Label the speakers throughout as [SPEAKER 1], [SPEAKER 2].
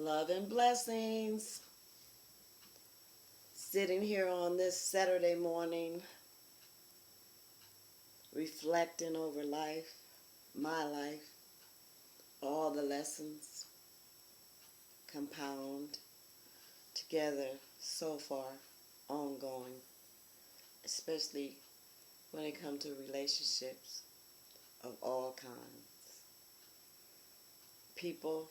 [SPEAKER 1] Love and blessings. Sitting here on this Saturday morning, reflecting over life, my life, all the lessons compound together so far, ongoing, especially when it comes to relationships of all kinds. People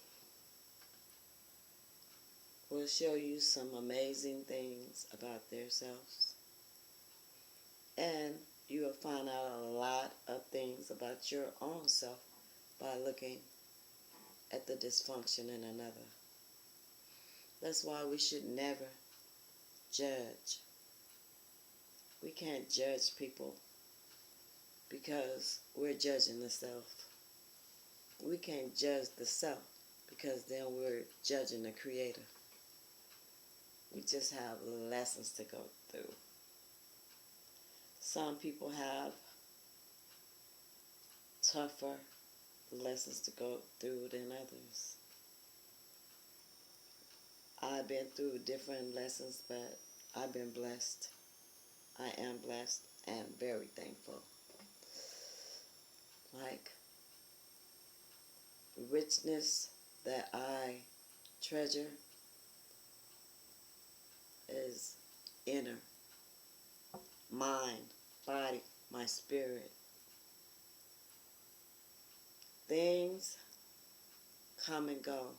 [SPEAKER 1] will show you some amazing things about themselves, and you will find out a lot of things about your own self by looking at the dysfunction in another. That's why we should never judge. We can't judge people because we're judging the self. We can't judge the self because then we're judging the creator. We just have lessons to go through. Some people have tougher lessons to go through than others. I've been through different lessons, but I've been blessed. I am blessed and very thankful. Like richness that I treasure is inner, mind, body, my spirit. Things come and go.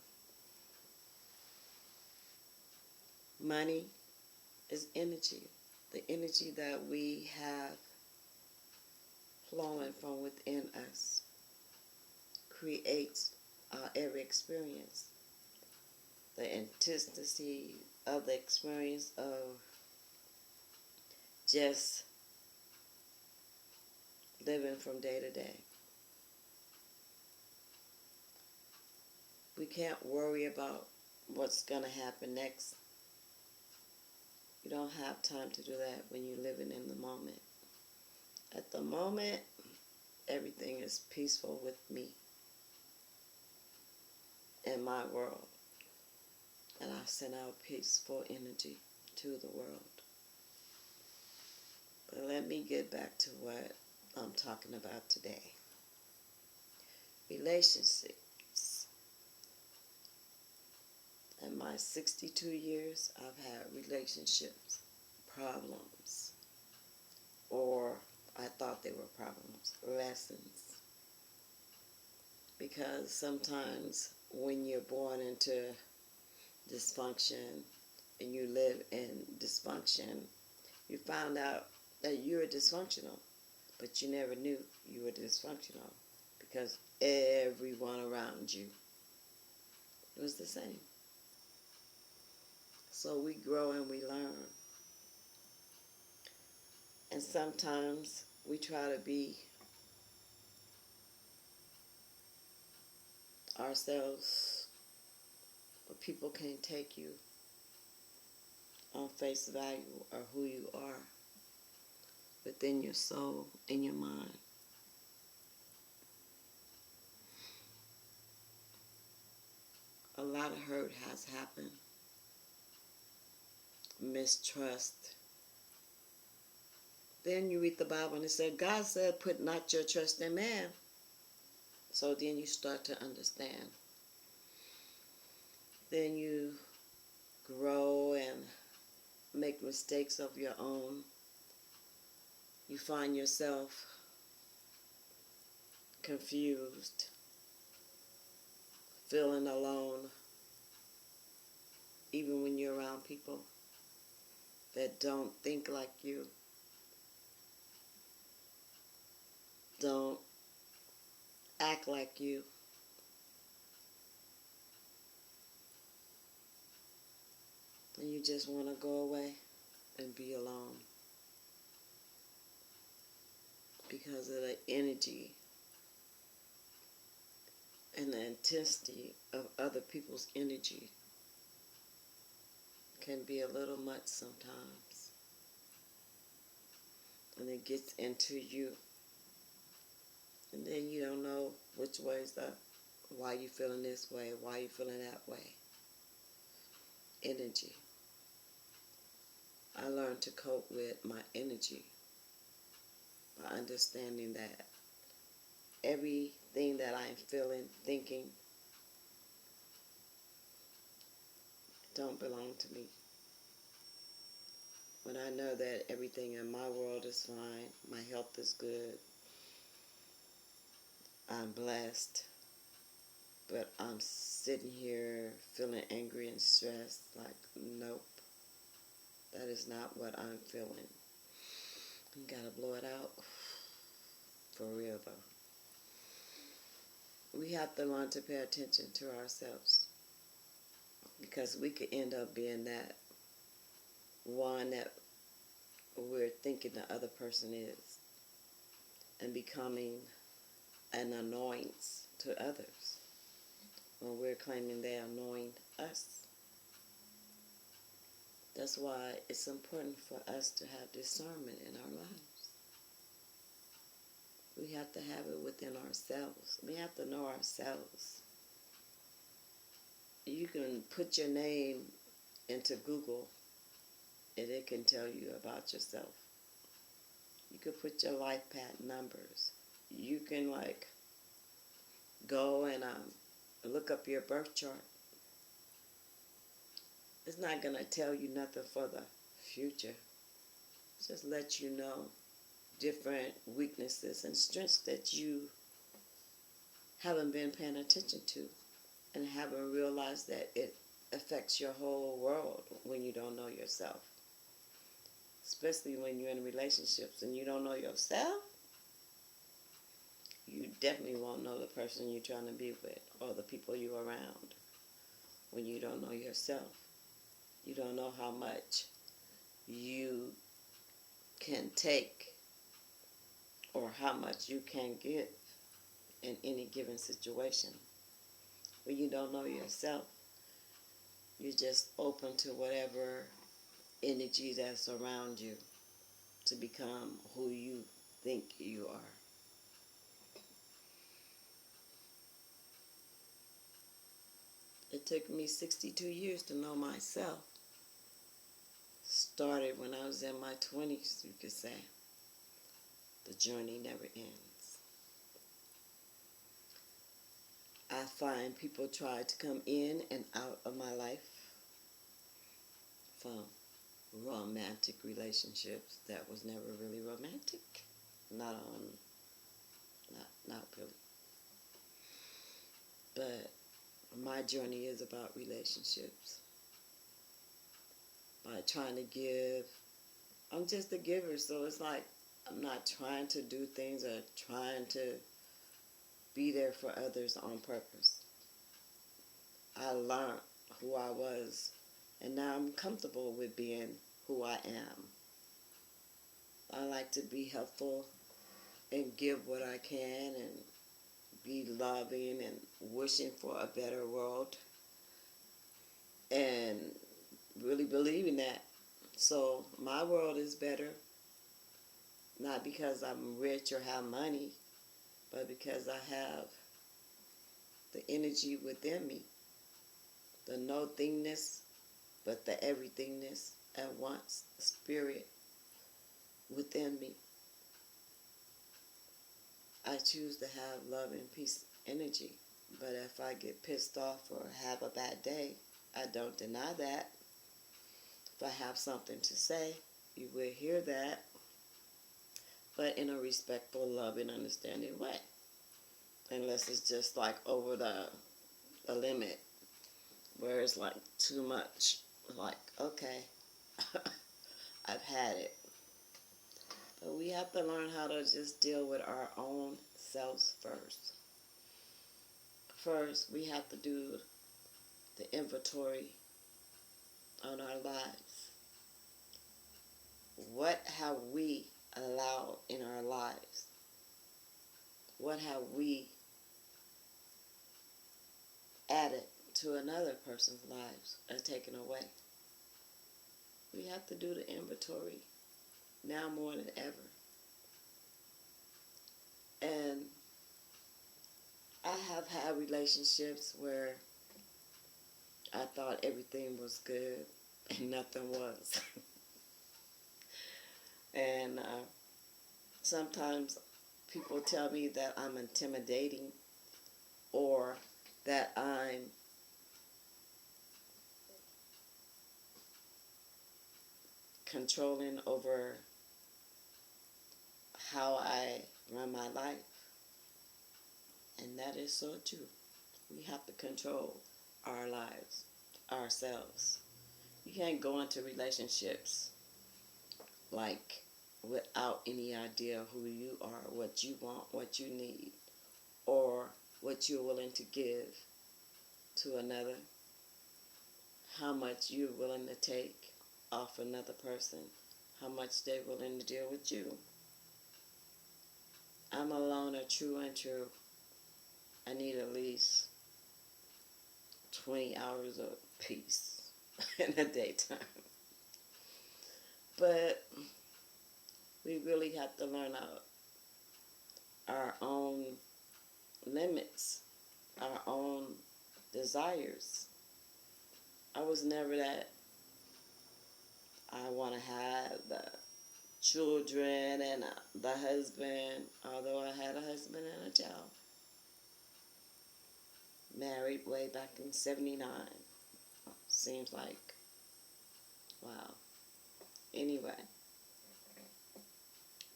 [SPEAKER 1] Money is energy. The energy that we have flowing from within us creates our every experience. The intensity of the experience of just living from day to day. We can't worry about what's going to happen next. You don't have time to do that when you're living in the moment. At the moment, everything is peaceful with me and my world. And I send out peaceful energy to the world. But let me get back to what I'm talking about today. Relationships. In my 62 years, I've had relationships problems, or I thought they were problems, lessons. Because sometimes when you're born into dysfunction and you live in dysfunction, you found out that you were dysfunctional, but you never knew you were dysfunctional because everyone around you was the same. So we grow and we learn. And sometimes we try to be ourselves, but people can't take you on face value or who you are within your soul and your mind. A lot of hurt has happened. Mistrust. Then you read the Bible and it said, God said, put not your trust in man. So then you start to understand. Then you grow and make mistakes of your own. You find yourself confused, feeling alone, even when you're around people that don't think like you, don't act like you. And you just want to go away and be alone because of the energy and the intensity of other people's energy can be a little much sometimes. And it gets into you. And then you don't know which way is up, why you feeling this way, why you feeling that way. energy. I learned to cope with my energy by understanding that everything that I'm feeling, thinking, don't belong to me. When I know that everything in my world is fine, my health is good, I'm blessed, but I'm sitting here feeling angry and stressed, like, nope, that is not what I'm feeling. You gotta blow it out. For real though. We have to learn to pay attention to ourselves, because we could end up being that one that we're thinking the other person is, and becoming an annoyance to others when we're claiming they're annoying us. That's why it's important for us to have discernment in our lives. We have to have it within ourselves. We have to know ourselves. You can put your name into Google and it can tell you about yourself. You can put your life path numbers. You can go and look up your birth chart. It's not going to tell you nothing for the future. Just let you know different weaknesses and strengths that you haven't been paying attention to and haven't realized that it affects your whole world when you don't know yourself. Especially when you're in relationships and you don't know yourself, you definitely won't know the person you're trying to be with or the people you're around. When you don't know yourself, you don't know how much you can take or how much you can give in any given situation. When you don't know yourself, you're just open to whatever energy that's around you to become who you think you are. It took me 62 years to know myself. Started when I was in my 20s, you could say. The journey never ends. I find people try to come in and out of my life from romantic relationships that was never really romantic. Not really. But my journey is about relationships. By trying to give, I'm just a giver, so it's like I'm not trying to do things or trying to be there for others on purpose. I learned who I was, and now I'm comfortable with being who I am. I like to be helpful and give what I can and be loving and wishing for a better world and really believing that. So my world is better, not because I'm rich or have money, but because I have the energy within me, the no-thingness, but the everythingness at once, the spirit within me. I choose to have love and peace energy, but if I get pissed off or have a bad day, I don't deny that. If I have something to say, you will hear that, but in a respectful, loving, understanding way. Unless it's just like over the limit, where it's like too much. Like, okay, I've had it. But we have to learn how to just deal with our own selves first. First, we have to do the inventory on our lives. What have we allowed in our lives? What have we added to another person's lives or taken away? We have to do the inventory now more than ever. And I have had relationships where I thought everything was good and nothing was. And sometimes people tell me that I'm intimidating or that I'm controlling over how I run my life. And that is so true. We have to control our lives, ourselves. You can't go into relationships like without any idea who you are, what you want, what you need, or what you're willing to give to another, how much you're willing to take off another person, how much they're willing to deal with you. I'm a loner, true and true. I need at least 20 hours of peace in the daytime. But we really have to learn our own limits, our own desires. I was never that I want to have the children and the husband, although I had a husband and a child. Married way back in 79. Seems like, wow. Anyway,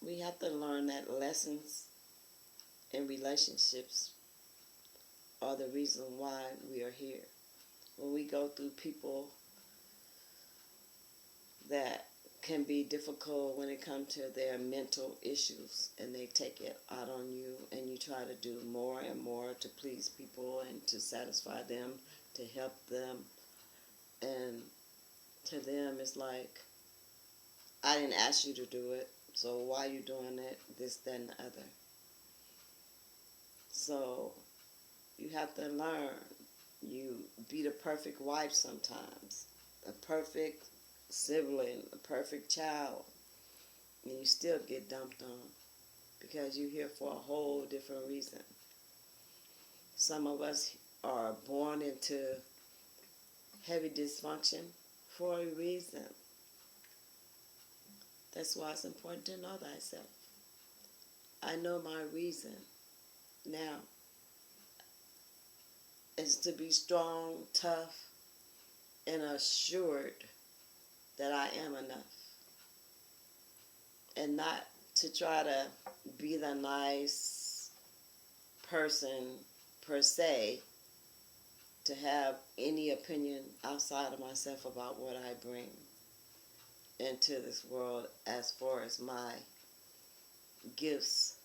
[SPEAKER 1] we have to learn that lessons in relationships are the reason why we are here. When we go through people that can be difficult when it comes to their mental issues and they take it out on you and you try to do more and more to please people and to satisfy them, to help them, and to them it's like, I didn't ask you to do it, so why are you doing it, this, that, and the other. So you have to learn. You be the perfect wife sometimes, a perfect sibling, a perfect child, and you still get dumped on because you're here for a whole different reason. Some of us are born into heavy dysfunction for a reason. That's why it's important to know thyself. I know my reason now is to be strong, tough, and assured that I am enough. And not to try to be the nice person per se, to have any opinion outside of myself about what I bring into this world as far as my gifts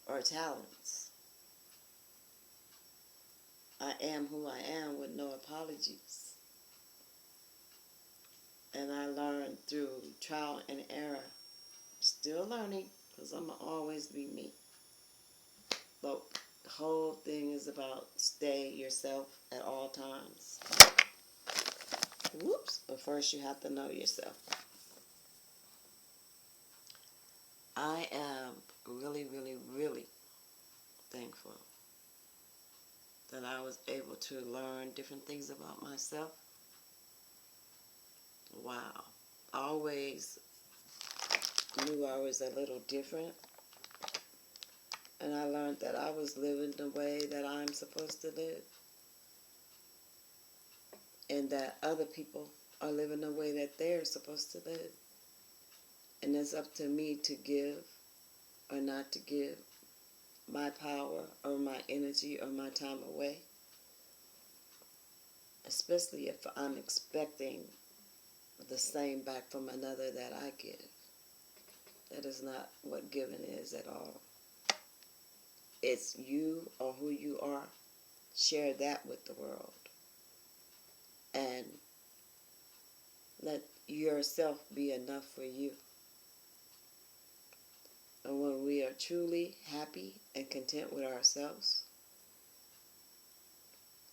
[SPEAKER 1] or talents. I am who I am with no apologies. And I learned through trial and error. Still learning, because I'm going to always be me. But the whole thing is about stay yourself at all times. Whoops. But first you have to know yourself. I am really, really, really thankful that I was able to learn different things about myself. Wow. I always knew I was a little different. And I learned that I was living the way that I'm supposed to live. And that other people are living the way that they're supposed to live. And it's up to me to give or not to give my power or my energy or my time away. Especially if I'm expecting the same back from another that I give. That is not what giving is at all. It's you or who you are. Share that with the world. And let yourself be enough for you. And when we are truly happy and content with ourselves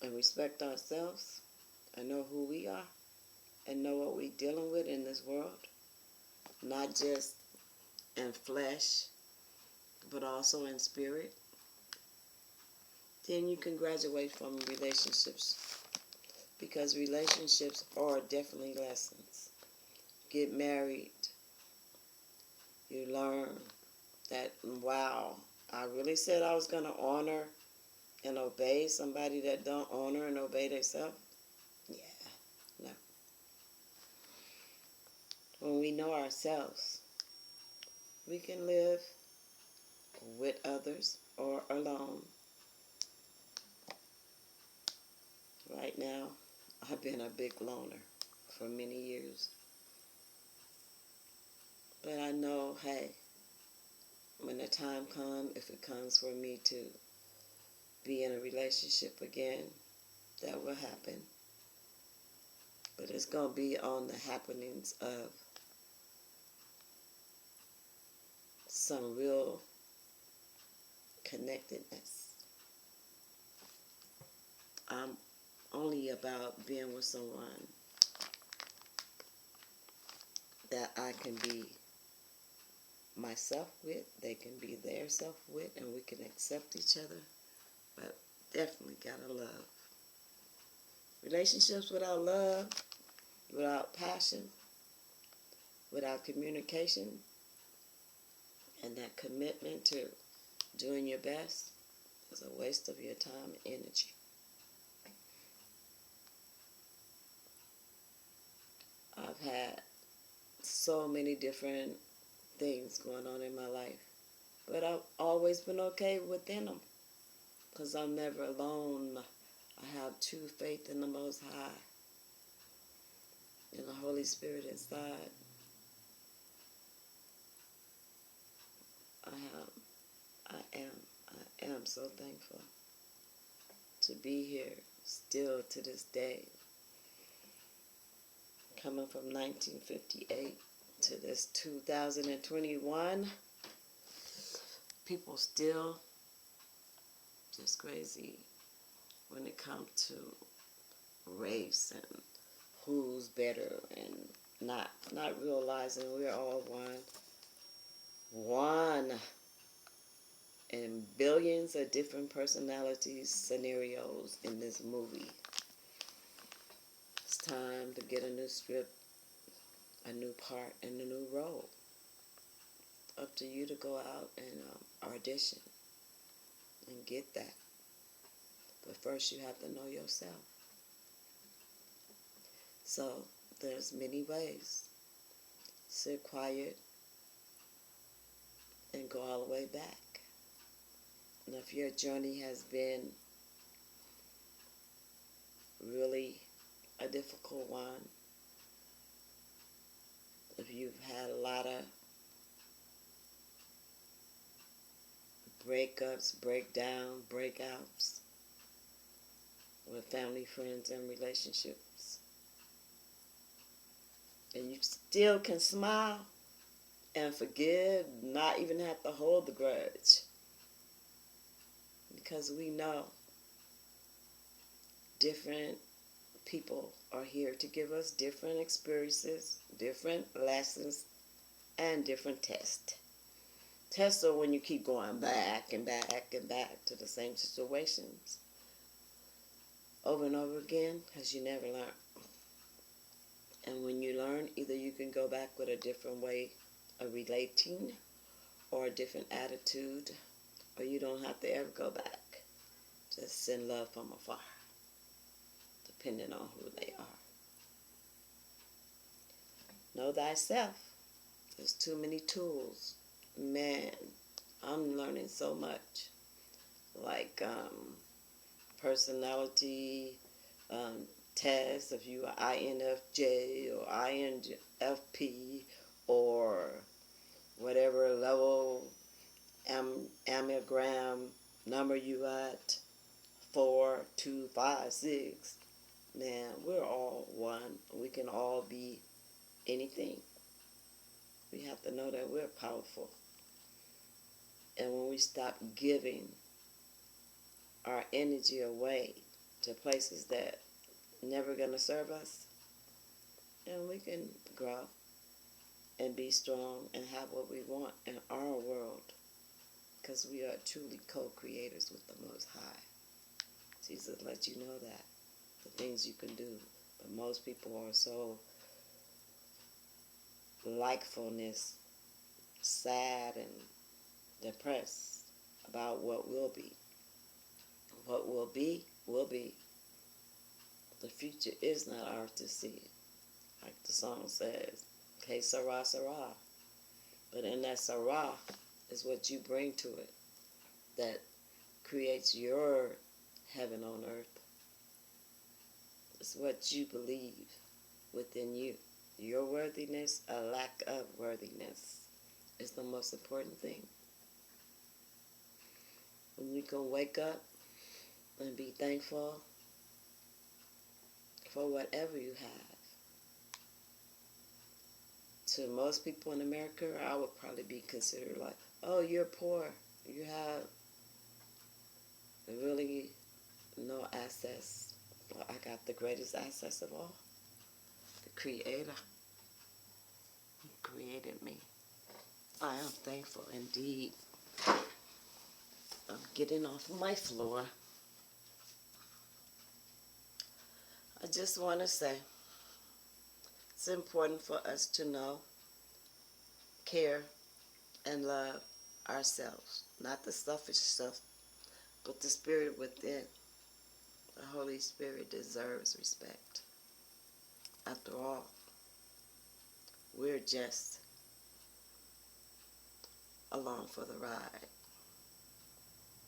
[SPEAKER 1] and respect ourselves and know who we are and know what we're dealing with in this world, not just in flesh, but also in spirit, then you can graduate from relationships. because relationships are definitely lessons. Get married, you learn that, wow, I really said I was going to honor and obey somebody that don't honor and obey themselves? Yeah, no. When we know ourselves, we can live with others or alone. Right now, I've been a big loner for many years. But I know, hey, when the time comes, if it comes for me to be in a relationship again, that will happen. But it's going to be on the happenings of some real connectedness. I'm only about being with someone that I can be myself with, they can be their self with, and we can accept each other. But definitely gotta love. Relationships without love, without passion, without communication, and that commitment to doing your best is a waste of your time and energy. I've had so many different things going on in my life, but I've always been okay within them because I'm never alone. I have true faith in the Most High, in the Holy Spirit inside. I am so thankful to be here still to this day. Coming from 1958 to this 2021, people still just crazy when it comes to race and who's better and not realizing we're all one in billions of different personalities, scenarios in this movie. It's time to get a new script, a new part, and a new role. Up to you to go out and audition and get that. But first you have to know yourself. So there's many ways. Sit quiet and go all the way back. And if your journey has been really a difficult one, if you've had a lot of breakups, breakdowns, breakouts with family, friends, and relationships, and you still can smile and forgive, not even have to hold the grudge, because we know different people are here to give us different experiences, different lessons, and different tests. Tests are when you keep going back and back and back to the same situations over and over again, because you never learn. And when you learn, either you can go back with a different way of relating or a different attitude, or you don't have to ever go back. Just send love from afar, depending on who they are. Know thyself. There's too many tools. Man, I'm learning so much. Like personality tests, if you are INFJ or INFP or whatever level ammogram number you at, 4, 2, 5, 6. Man, we're all one. We can all be anything. We have to know that we're powerful. And when we stop giving our energy away to places that never going to serve us, then we can grow and be strong and have what we want in our world, because we are truly co-creators with the Most High. Jesus let you know that. the things you can do. But most people are so likefulness, sad and depressed about what will be. What will be, will be. The future is not ours to see. Like the song says, que sera, sera. But in that sera is what you bring to it that creates your heaven on earth. It's what you believe within you. Your worthiness, a lack of worthiness, is the most important thing. When you can wake up and be thankful for whatever you have. To most people in America, I would probably be considered like, oh, you're poor. You have really no assets. Well, I got the greatest assets of all. The Creator who created me. I am thankful indeed. I'm getting off my floor. I just want to say it's important for us to know, care, and love ourselves. Not the selfish stuff, but the spirit within. The Holy Spirit deserves respect. After all, we're just along for the ride.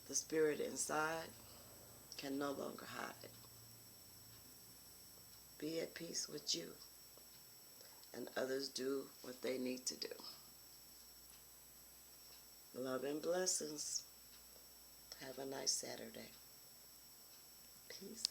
[SPEAKER 1] The spirit inside can no longer hide. Be at peace with you, and others do what they need to do. Love and blessings. Have a nice Saturday. Peace.